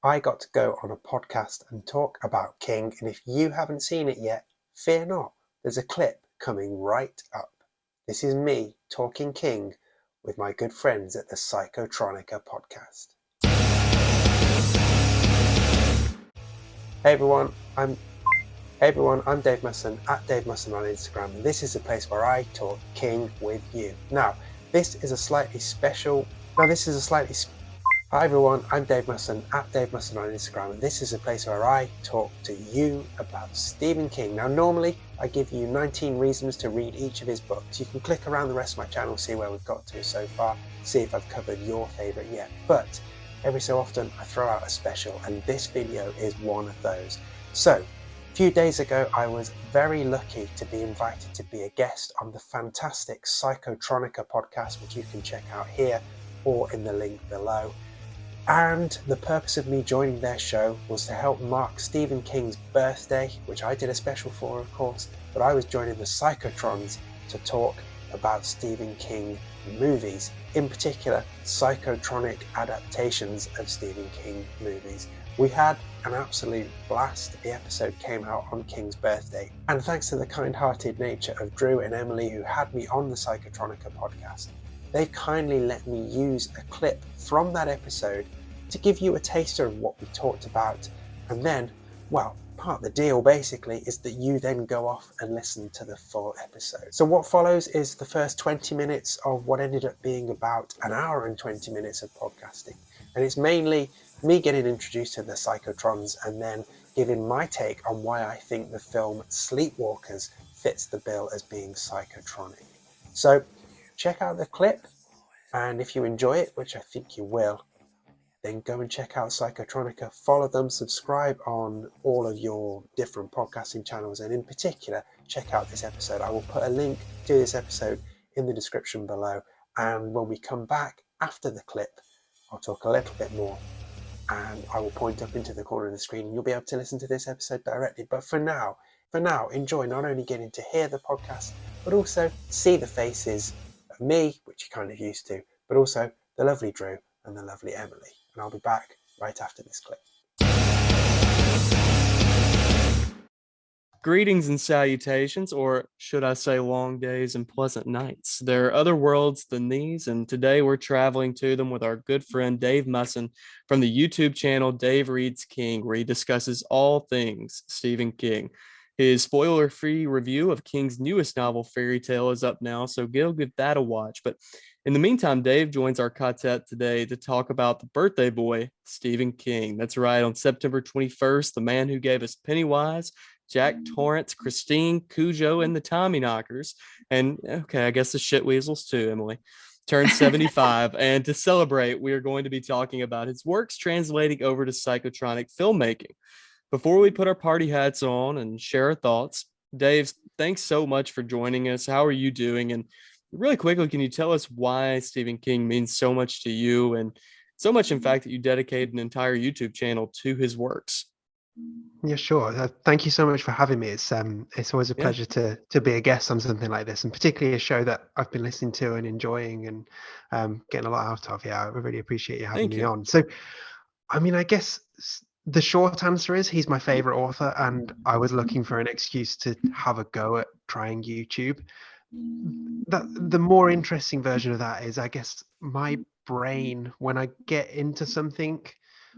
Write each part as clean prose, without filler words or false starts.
I got to go on a podcast and talk about King, and if you haven't seen it yet, fear not, there's a clip coming right up. This is me talking King with my good friends at the Psychotronica Podcast. Hey everyone, I'm Dave Musson, at Dave Musson on Instagram, and this is a place where I talk King with you. Now, Hi everyone, I'm Dave Musson, at Dave Musson on Instagram, and this is a place where I talk to you about Stephen King. Now, normally I give you 19 reasons to read each of his books. You can click around the rest of my channel, see where we've got to so far, see if I've covered your favourite yet. But every so often I throw out a special, and this video is one of those. So, a few days ago I was very lucky to be invited to be a guest on the fantastic Psychotronica Podcast, which you can check out here or in the link below. And the purpose of me joining their show was to help mark Stephen King's birthday, which I did a special for, of course, but I was joining the Psychotrons to talk about Stephen King movies, in particular Psychotronic adaptations of Stephen King movies. We had an absolute blast. The episode came out on King's birthday, and thanks to the kind-hearted nature of Drew and Emily, who had me on the Psychotronica podcast, they've kindly let me use a clip from that episode to give you a taster of what we talked about. And then, well, part of the deal basically is that you then go off and listen to the full episode. So what follows is the first 20 minutes of what ended up being about an hour and 20 minutes of podcasting. And it's mainly me getting introduced to the Psychotrons and then giving my take on why I think the film Sleepwalkers fits the bill as being psychotronic. So check out the clip, and if you enjoy it, which I think you will, then go and check out Psychotronica, follow them, subscribe on all of your different podcasting channels, and in particular, check out this episode. I will put a link to this episode in the description below, and when we come back after the clip, I'll talk a little bit more, and I will point up into the corner of the screen, and you'll be able to listen to this episode directly. But for now, enjoy not only getting to hear the podcast, but also see the faces of me, which you're kind of used to, but also the lovely Drew and the lovely Emily. And I'll be back right after this clip. Greetings and salutations, or should I say long days and pleasant nights. There are other worlds than these, and today we're traveling to them with our good friend Dave Musson from the YouTube channel Dave Reads King, where he discusses all things Stephen King. His spoiler-free review of King's newest novel, Fairy Tale, is up now, so go give that a watch. But in the meantime, Dave joins our quartet today to talk about the birthday boy, Stephen King. That's right, on September 21st, the man who gave us Pennywise, Jack Torrance, Christine, Cujo, and the Tommyknockers, and okay, I guess the Shitweasels too, Emily, turned 75. And to celebrate, we are going to be talking about his works translating over to psychotronic filmmaking. Before we put our party hats on and share our thoughts, Dave, thanks so much for joining us. How are you doing? And really quickly, can you tell us why Stephen King means so much to you, and so much, in fact, that you dedicate an entire YouTube channel to his works? Yeah, sure. Thank you so much for having me. It's always a pleasure to be a guest on something like this, and particularly a show that I've been listening to and enjoying and getting a lot out of. Yeah, I really appreciate you having me on. So, I mean, I guess the short answer is he's my favorite author, and I was looking for an excuse to have a go at trying YouTube. The more interesting version of that is, I guess, my brain, when I get into something,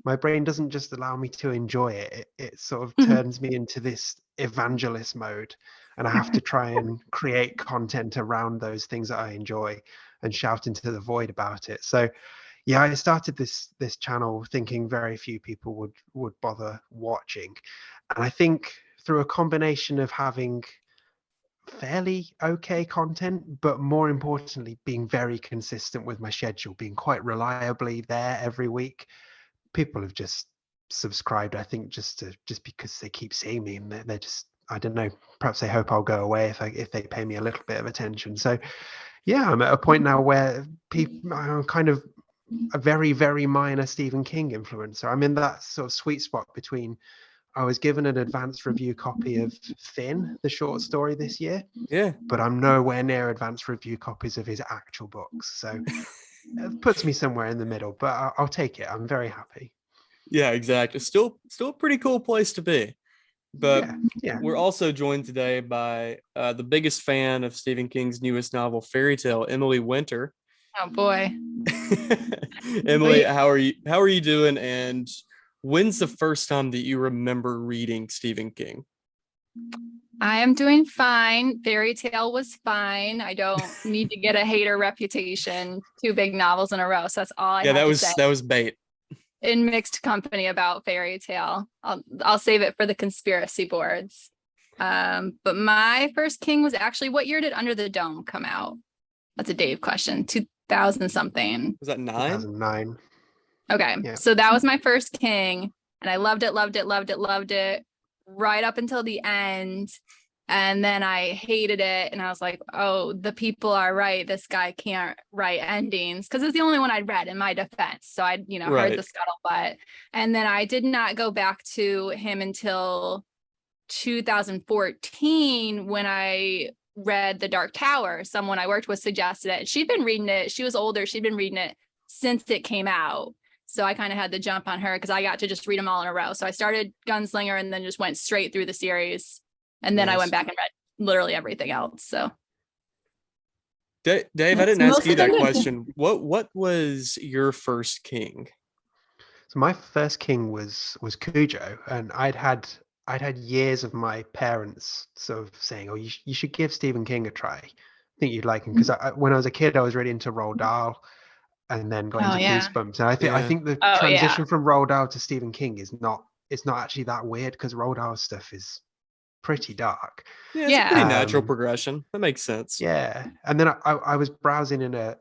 my brain doesn't just allow me to enjoy it. It sort of turns me into this evangelist mode, and I have to try and create content around those things that I enjoy and shout into the void about it. So yeah, I started this channel thinking very few people would bother watching. And I think through a combination of having fairly okay content, but more importantly, being very consistent with my schedule, being quite reliably there every week, people have just subscribed, I think, just because they keep seeing me, and they're just, I don't know, perhaps they hope I'll go away if they pay me a little bit of attention. So yeah, I'm at a point now where I'm kind of a very, very minor Stephen King influencer. I'm in that sort of sweet spot between, I was given an advanced review copy of Finn, the short story, this year. Yeah. But I'm nowhere near advanced review copies of his actual books. So it puts me somewhere in the middle, but I'll take it. I'm very happy. Yeah, exactly. Still a pretty cool place to be. But Yeah. we're also joined today by the biggest fan of Stephen King's newest novel, Fairy Tale, Emily Winter. Oh boy. Emily, how are you? How are you doing? And when's the first time that you remember reading Stephen King? I am doing fine. Fairy Tale was fine. I don't need to get a hater reputation. 2 big novels in a row. So that's all I Yeah, have to say. that was bait. In mixed company about Fairy Tale. I'll save it for the conspiracy boards. But my first King was actually, what year did Under the Dome come out? That's a Dave question. 2000 something. Was that 9? 2009. Okay. Yeah. So that was my first King. And I loved it right up until the end. And then I hated it. And I was like, oh, the people are right. This guy can't write endings, because it's the only one I'd read in my defense. So I'd, heard the scuttlebutt. And then I did not go back to him until 2014 when I read The Dark Tower. Someone I worked with suggested it. She'd been reading it. She was older. She'd been reading it since it came out. So I kind of had to jump on her because I got to just read them all in a row. So I started Gunslinger and then just went straight through the series. And then I went back and read literally everything else. So Dave, I didn't ask you that question. What was your first King? So my first King was Cujo, and I'd had years of my parents sort of saying, "Oh, you should give Stephen King a try. I think you'd like him." Because when I was a kid, I was really into Roald Dahl, and then got into Goosebumps. And I think the transition from Roald Dahl to Stephen King is not actually that weird, because Roald Dahl stuff is pretty dark. Yeah, it's a pretty natural progression. That makes sense. Yeah. And then I was browsing in a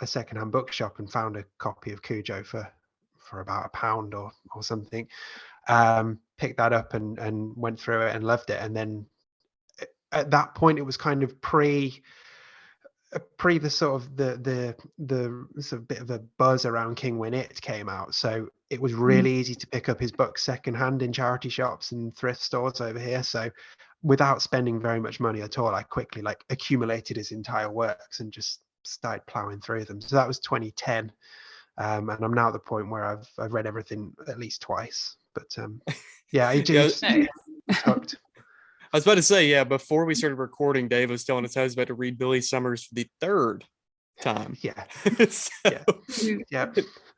secondhand bookshop and found a copy of Cujo for about £1 or something. Picked that up and went through it and loved it. And then at that point, it was kind of pre the sort of the sort of bit of a buzz around King when it came out. So it was really easy to pick up his books secondhand in charity shops and thrift stores over here. So without spending very much money at all, I quickly accumulated his entire works and just started plowing through them. So that was 2010. And I'm now at the point where I've read everything at least twice. But yeah, I just hooked. I was about to say, before we started recording, Dave was telling us how he's about to read Billy Summers for the 3rd time. Yeah.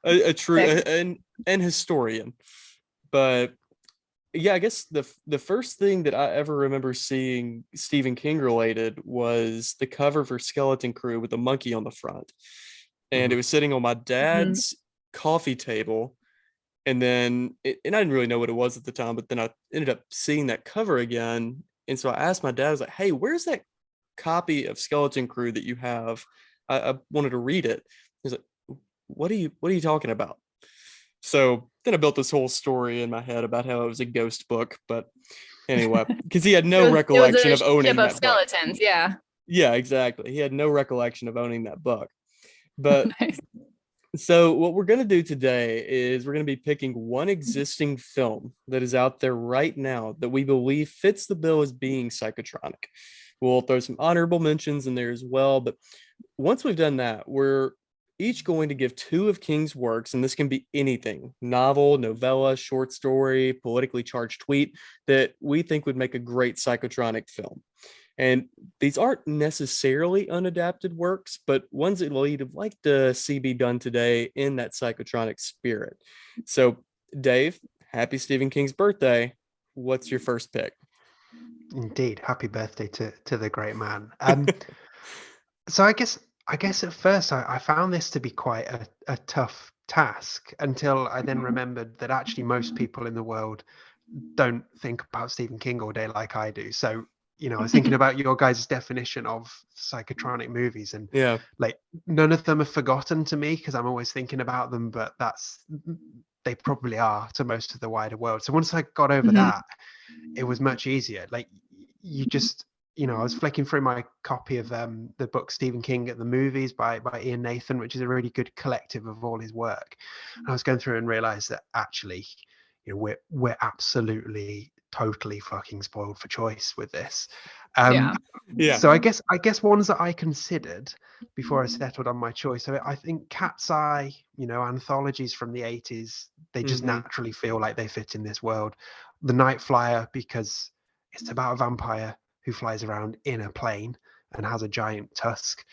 A true an historian. But yeah, I guess the first thing that I ever remember seeing Stephen King related was the cover for Skeleton Crew with a monkey on the front. And it was sitting on my dad's coffee table. And then, and I didn't really know what it was at the time, but then I ended up seeing that cover again. And so I asked my dad, I was like, hey, where's that copy of Skeleton Crew that you have? I wanted to read it. He's like, what are you talking about? So then I built this whole story in my head about how it was a ghost book. But anyway, because he had no recollection of owning that skeletons, book. Yeah. Yeah, exactly. He had no recollection of owning that book. But nice. So what we're going to do today is we're going to be picking one existing film that is out there right now that we believe fits the bill as being psychotronic. We'll throw some honorable mentions in there as well. But once we've done that, we're each going to give 2 of King's works, and this can be anything: novel, novella, short story, politically charged tweet, that we think would make a great psychotronic film. And these aren't necessarily unadapted works, but ones that we'd like to see be done today in that psychotronic spirit. So, Dave, happy Stephen King's birthday. What's your first pick? Indeed. Happy birthday to the great man. So I guess at first I found this to be quite a tough task, until I then remembered that actually most people in the world don't think about Stephen King all day like I do. So, I was thinking about your guys' definition of psychotronic movies, and none of them are forgotten to me because I'm always thinking about them, but they probably are to most of the wider world. So once I got over that, it was much easier. You just, I was flicking through my copy of the book Stephen King at the Movies by Ian Nathan, which is a really good collective of all his work. And I was going through and realized that actually, we're absolutely totally fucking spoiled for choice with this. Yeah. Yeah. So I guess ones that I considered before I settled on my choice. So I think Cat's Eye, anthologies from the 80s, they just naturally feel like they fit in this world. The Night Flyer, because it's about a vampire who flies around in a plane and has a giant tusk.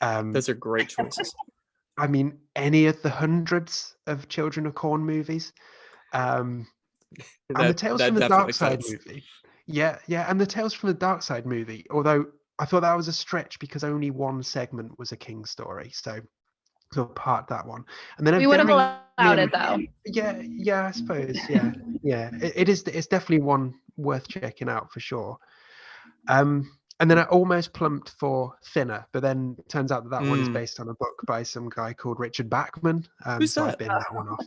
Those are great choices. I mean, any of the hundreds of Children of Corn movies. And the Tales from the Dark Side movie. Yeah, and the Tales from the Dark Side movie, although I thought that was a stretch because only one segment was a King story. So part that one. And then We would have allowed it though. Yeah, I suppose. Yeah. It's definitely one worth checking out for sure. And then I almost plumped for Thinner, but then it turns out that one is based on a book by some guy called Richard Bachman. Who's so that? I binned that one off.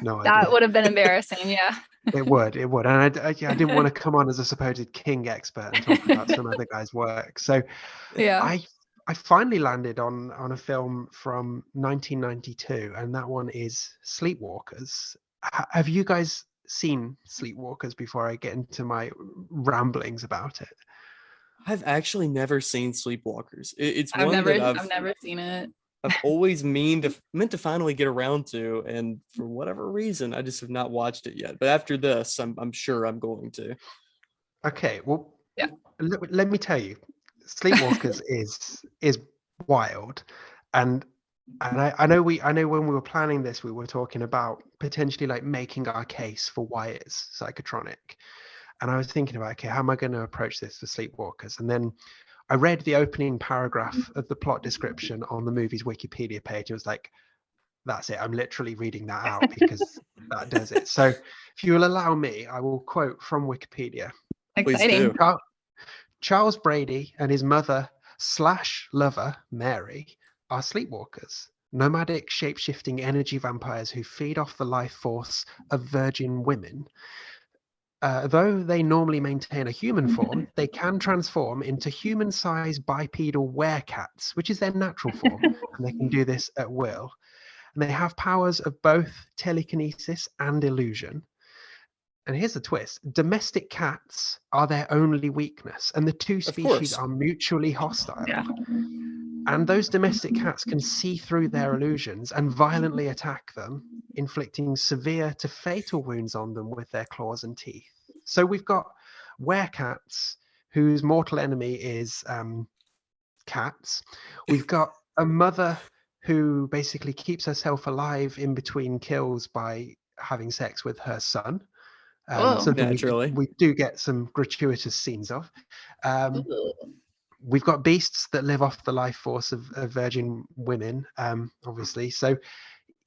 No That idea. would have been embarrassing. Yeah. It would. And I didn't want to come on as a supposed King expert and talk about some other guy's work. So Yeah. I finally landed on a film from 1992, and that one is Sleepwalkers. Have you guys seen Sleepwalkers before I get into my ramblings about it? I've actually never seen Sleepwalkers. It's I've one never that I've never seen it. I've always meant to finally get around to, and for whatever reason, I just have not watched it yet. But after this, I'm sure I'm going to. Okay, well, yeah. Let me tell you, Sleepwalkers is wild, and I know when we were planning this, we were talking about potentially like making our case for why it's Psychotronic. And I was thinking about, okay, how am I going to approach this for Sleepwalkers? And then I read the opening paragraph of the plot description on the movie's Wikipedia page. It was like, that's it. I'm literally reading that out because that does it. So if you will allow me, I will quote from Wikipedia. Exciting. Charles Brady and his mother/lover, Mary, are sleepwalkers, nomadic shape-shifting energy vampires who feed off the life force of virgin women. Though they normally maintain a human form, they can transform into human-sized bipedal werecats, which is their natural form, and they can do this at will. And they have powers of both telekinesis and illusion. And here's the twist. Domestic cats are their only weakness, and the two species are mutually hostile. Yeah. And those domestic cats can see through their illusions and violently attack them, inflicting severe to fatal wounds on them with their claws and teeth. So we've got werecats whose mortal enemy is cats. We've got a mother who basically keeps herself alive in between kills by having sex with her son. Something naturally. we do get some gratuitous scenes of. We've got beasts that live off the life force of virgin women, obviously. So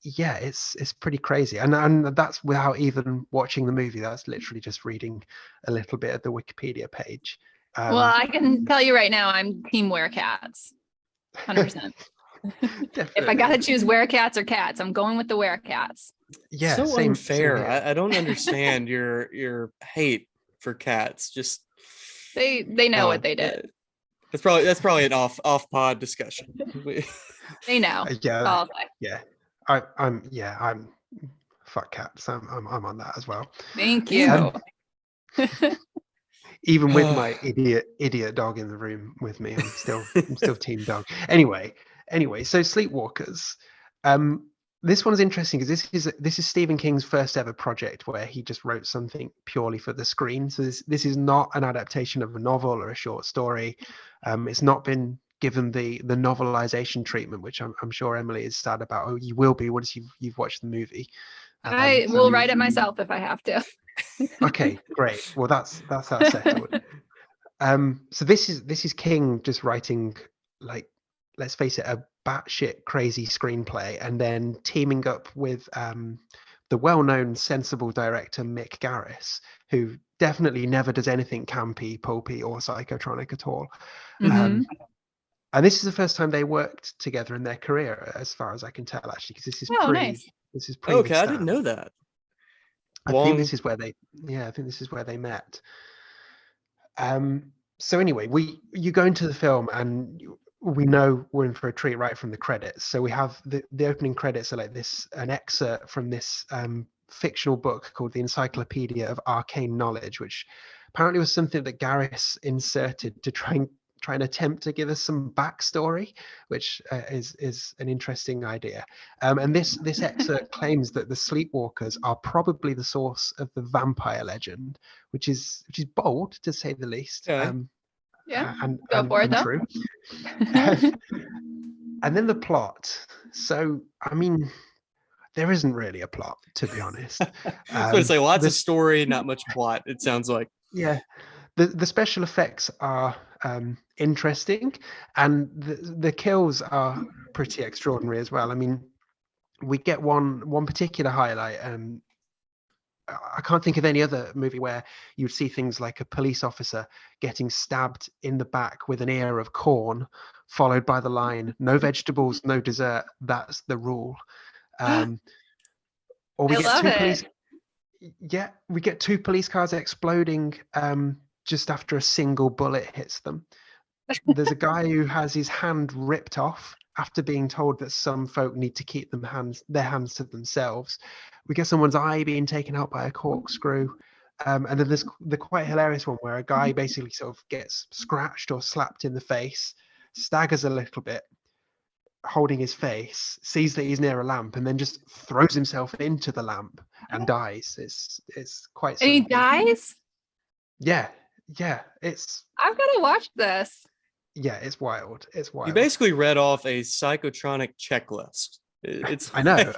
yeah, it's pretty crazy, and that's without even watching the movie. That's literally just reading a little bit of the Wikipedia page. Well, I can tell you right now, I'm team werecats, 100%. If I gotta choose werecats or cats, I'm going with the werecats. Yeah, so same, unfair. Same I don't understand your hate for cats. Just they know what they did. That's probably an off pod discussion. They know. I'm fuck cats. I'm on that as well. Thank you. Even with my idiot dog in the room with me, I'm still team dog. Anyway, so Sleepwalkers. This one's interesting because this is Stephen King's first ever project where he just wrote something purely for the screen. So this is not an adaptation of a novel or a short story. It's not been given the novelization treatment, which I'm sure Emily is sad about. Oh, you will be once you've watched the movie. I will write it myself if I have to. Okay, great. Well, that's that settled. So this is King just writing, like, let's face it, a batshit crazy screenplay, and then teaming up with the well-known sensible director Mick Garris, who definitely never does anything campy, pulpy, or psychotronic at all. Mm-hmm. And this is the first time they worked together in their career, as far as I can tell, actually, because this is nice. This is pre. Okay, I didn't know that. I think this is where they met. So anyway, you go into the film and we know we're in for a treat right from the credits. So we have the opening credits are like this, an excerpt from this fictional book called The Encyclopedia of Arcane Knowledge, which apparently was something that Garris inserted to try and attempt to give us some backstory, which is an interesting idea. And this excerpt claims that the Sleepwalkers are probably the source of the vampire legend, which is bold to say the least. Okay. And Go for it, though. true. And then the plot. So, I mean, there isn't really a plot, to be honest. I was going to say lots of story, not much plot. It sounds like. Yeah, the special effects are interesting, and the kills are pretty extraordinary as well. I mean, we get one particular highlight. I can't think of any other movie where you'd see things like a police officer getting stabbed in the back with an ear of corn, followed by the line, "No vegetables, no dessert. That's the rule." Or we get two police. Yeah, we get two police cars exploding just after a single bullet hits them. There's a guy who has his hand ripped off after being told that some folk need to keep their hands to themselves. We get someone's eye being taken out by a corkscrew. And then there's the quite hilarious one where a guy basically sort of gets scratched or slapped in the face, staggers a little bit, holding his face, sees that he's near a lamp, and then just throws himself into the lamp and dies. It's quite. And he dies? Yeah. I've got to watch this. Yeah, it's wild. You basically read off a Psychotronic checklist. It's I know.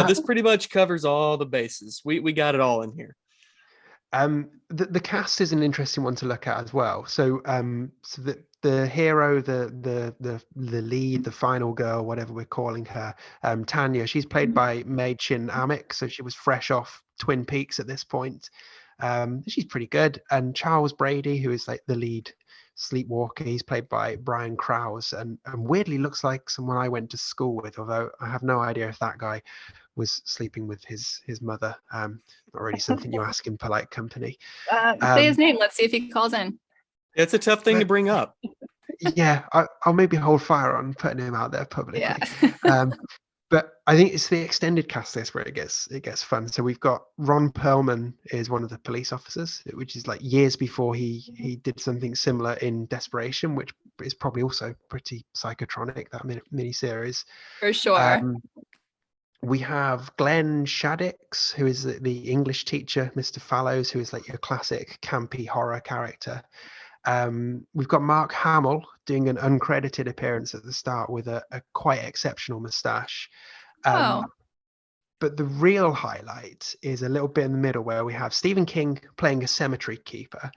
This pretty much covers all the bases. We got it all in here. The cast is an interesting one to look at as well. So the hero, the lead, the final girl, whatever we're calling her, Tanya, she's played by Mae Chin Amick, so she was fresh off Twin Peaks at this point. She's pretty good. And Charles Brady, who is like the lead sleepwalker, he's played by Brian Krause, and weirdly looks like someone I went to school with, although I have no idea if that guy was sleeping with his mother. Not really something you ask in polite company. Say his name. Let's see if he calls in. It's a tough thing to bring up. Yeah, I'll maybe hold fire on putting him out there publicly. Yeah. But I think it's the extended cast list where it gets fun. So we've got Ron Perlman is one of the police officers, which is like years before he did something similar in Desperation, which is probably also pretty psychotronic, that miniseries. For sure. We have Glenn Shaddix, who is the English teacher, Mr. Fallows, who is like your classic campy horror character. We've got Mark Hamill doing an uncredited appearance at the start with a quite exceptional moustache. But the real highlight is a little bit in the middle where we have Stephen King playing a cemetery keeper.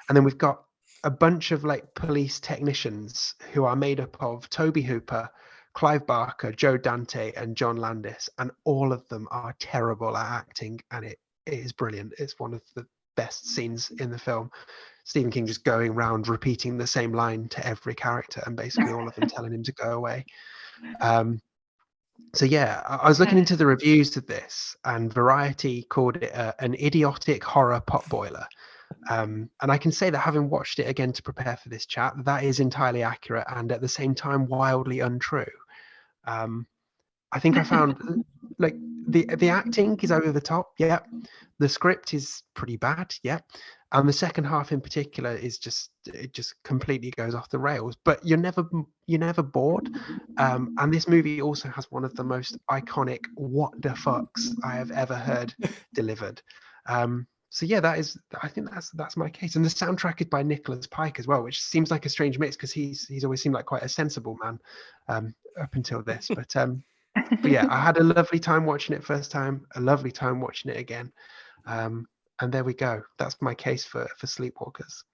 And then we've got a bunch of like police technicians who are made up of Toby Hooper, Clive Barker, Joe Dante, and John Landis. And all of them are terrible at acting. And it is brilliant. It's one of the best scenes in the film. Stephen King just going around repeating the same line to every character, and basically all of them telling him to go away. So yeah, I was looking into the reviews of this, and Variety called it an idiotic horror potboiler. And I can say that having watched it again to prepare for this chat, that is entirely accurate and at the same time wildly untrue. I think I found like the acting is over the top. Yeah. The script is pretty bad. Yeah. And the second half in particular is just completely goes off the rails, but you're never bored. And this movie also has one of the most iconic what the fucks I have ever heard delivered. So yeah, I think that's my case. And the soundtrack is by Nicholas Pike as well, which seems like a strange mix because he's always seemed like quite a sensible man up until this. But yeah, I had a lovely time watching it first time, a lovely time watching it again. And there we go. That's my case for Sleepwalkers.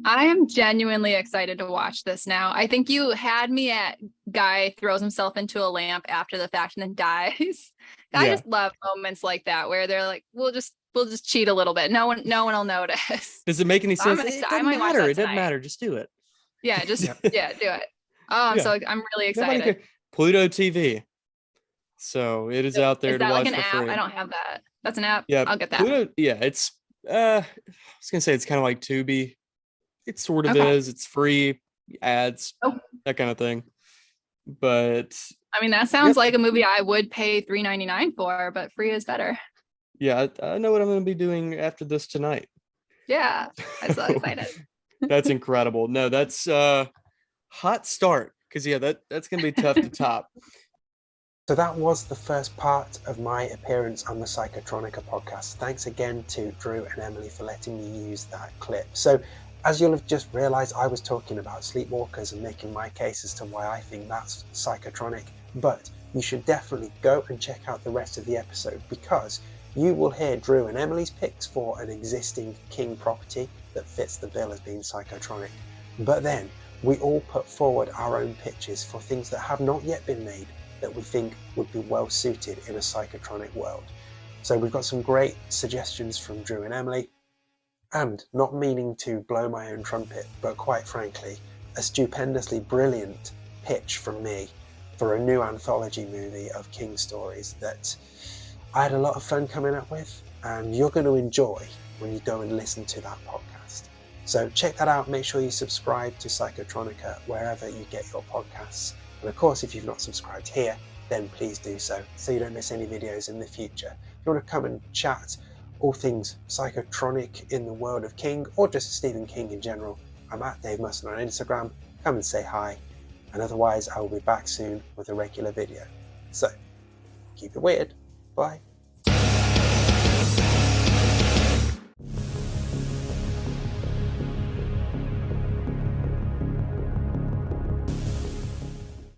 I am genuinely excited to watch this now. I think you had me at guy throws himself into a lamp after the fact and then dies. I just love moments like that where they're like, we'll just cheat a little bit. No one will notice. Does it make any sense? It doesn't matter. It doesn't matter. Just do it. Yeah, do it. So I'm really excited. Pluto TV. So it is out there to watch like an for app? free. I don't have that. That's an app. Yeah, I'll get that. Pluto, yeah, it's I was gonna say it's kind of like Tubi. It sort of is. It's free, ads, that kind of thing. But I mean, that sounds like a movie I would pay $3.99 for, but free is better. Yeah, I know what I'm going to be doing after this tonight. Yeah, I'm so excited. That's incredible. No, that's hot start, because yeah, that's going to be tough to top. So that was the first part of my appearance on the Psychotronica podcast. Thanks again to Drew and Emily for letting me use that clip. So as you'll have just realized, I was talking about Sleepwalkers and making my case as to why I think that's Psychotronic, but you should definitely go and check out the rest of the episode, because you will hear Drew and Emily's picks for an existing King property that fits the bill as being Psychotronic. But then we all put forward our own pitches for things that have not yet been made that we think would be well suited in a Psychotronic world. So we've got some great suggestions from Drew and Emily, and not meaning to blow my own trumpet, but quite frankly, a stupendously brilliant pitch from me for a new anthology movie of King stories that I had a lot of fun coming up with, and you're going to enjoy when you go and listen to that podcast. So check that out. Make sure you subscribe to Psychotronica wherever you get your podcasts. And of course, if you've not subscribed here, then please do so you don't miss any videos in the future. If you want to come and chat all things Psychotronic in the world of King, or just Stephen King in general, I'm at Dave Musson on Instagram. Come and say hi. And otherwise, I will be back soon with a regular video. So keep it weird. Bye.